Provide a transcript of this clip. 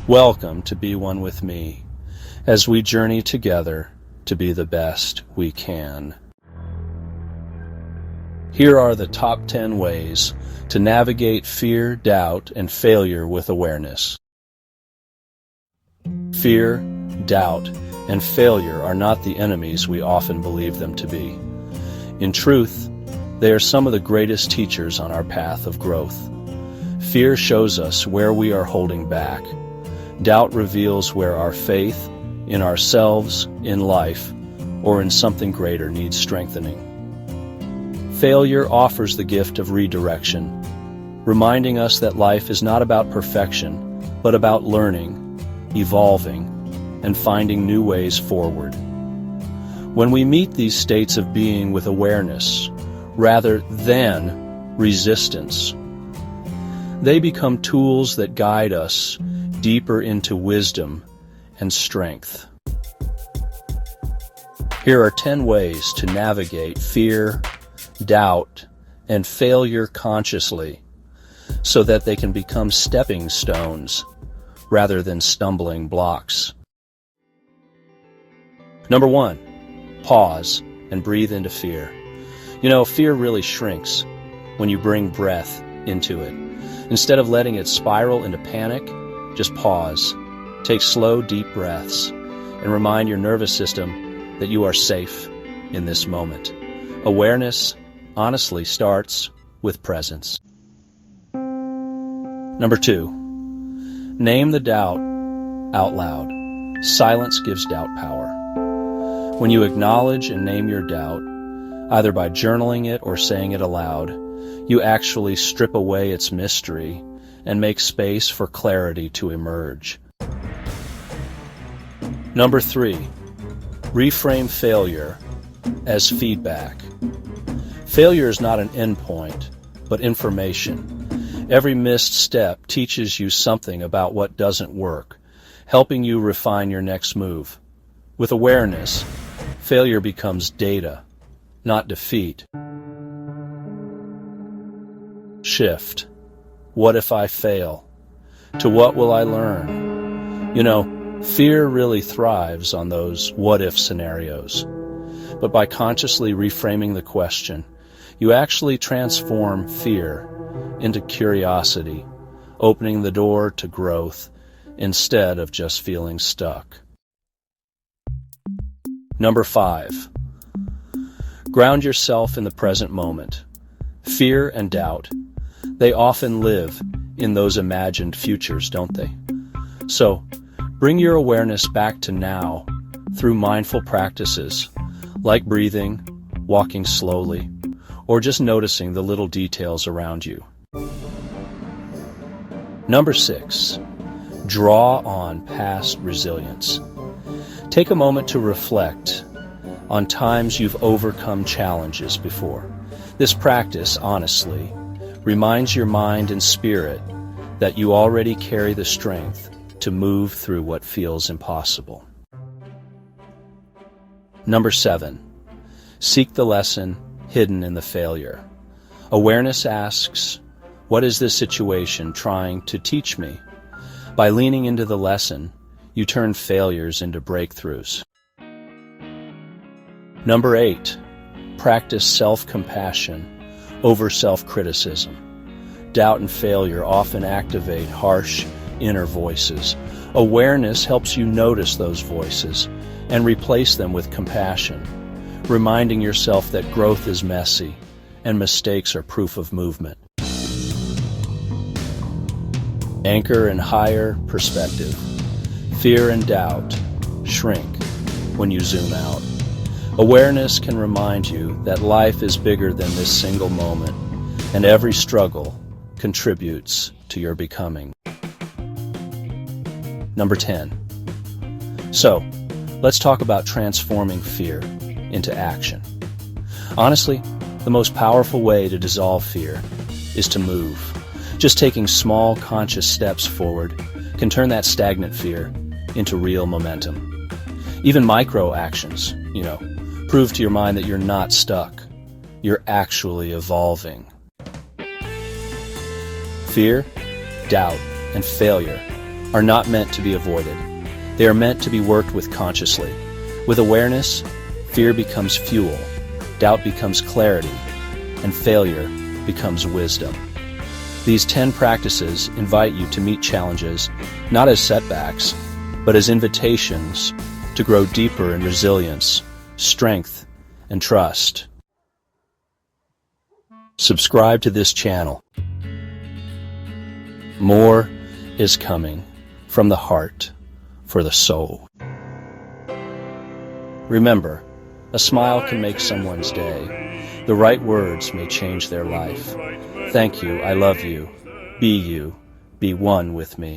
Welcome to Be One With Me, as we journey together to be the best we can. Here are the top 10 ways to navigate fear, doubt, and failure with awareness. Fear, doubt, and failure are not the enemies we often believe them to be. In truth, they are some of the greatest teachers on our path of growth. Fear shows us where we are holding back. Doubt reveals where our faith in ourselves, in life, or in something greater needs strengthening. Failure offers the gift of redirection, reminding us that life is not about perfection, but about learning, evolving, and finding new ways forward. When we meet these states of being with awareness, rather than resistance, they become tools that guide us deeper into wisdom and strength. Here are 10 ways to navigate fear, doubt, and failure consciously, so that they can become stepping stones rather than stumbling blocks. Number 1, pause and breathe into fear. Fear really shrinks when you bring breath into it. Instead of letting it spiral into panic, just pause, take slow, deep breaths, and remind your nervous system that you are safe in this moment. Awareness, honestly, starts with presence. Number 2, name the doubt out loud. Silence gives doubt power. When you acknowledge and name your doubt, either by journaling it or saying it aloud, you actually strip away its mystery and make space for clarity to emerge. Number 3, reframe failure as feedback. Failure is not an endpoint, but information. Every missed step teaches you something about what doesn't work, helping you refine your next move. With awareness, failure becomes data, not defeat. Shift. What if I fail? To what will I learn? Fear really thrives on those what-if scenarios. But by consciously reframing the question, you actually transform fear into curiosity, opening the door to growth instead of just feeling stuck. Number 5, ground yourself in the present moment. Fear and doubt, they often live in those imagined futures, don't they? So, bring your awareness back to now through mindful practices like breathing, walking slowly, or just noticing the little details around you. Number 6, draw on past resilience. Take a moment to reflect on times you've overcome challenges before. This practice, honestly, reminds your mind and spirit that you already carry the strength to move through what feels impossible. Number 7, seek the lesson hidden in the failure. Awareness asks, what is this situation trying to teach me? By leaning into the lesson, you turn failures into breakthroughs. Number 8, practice self-compassion over self-criticism. Doubt and failure often activate harsh inner voices. Awareness helps you notice those voices and replace them with compassion, reminding yourself that growth is messy and mistakes are proof of movement. Anchor in higher perspective. Fear and doubt shrink when you zoom out. Awareness can remind you that life is bigger than this single moment, and every struggle contributes to your becoming. Number 10. So, let's talk about transforming fear into action. Honestly, the most powerful way to dissolve fear is to move. Just taking small, conscious steps forward can turn that stagnant fear into real momentum. Even micro actions, prove to your mind that you're not stuck. You're actually evolving. Fear, doubt, and failure are not meant to be avoided. They are meant to be worked with consciously. With awareness, fear becomes fuel, doubt becomes clarity, and failure becomes wisdom. These 10 practices invite you to meet challenges not as setbacks, but as invitations to grow deeper in resilience, strength, and trust. Subscribe to this channel. More is coming from the heart for the soul. Remember, a smile can make someone's day. The right words may change their life. Thank you, I love you. Be one with me.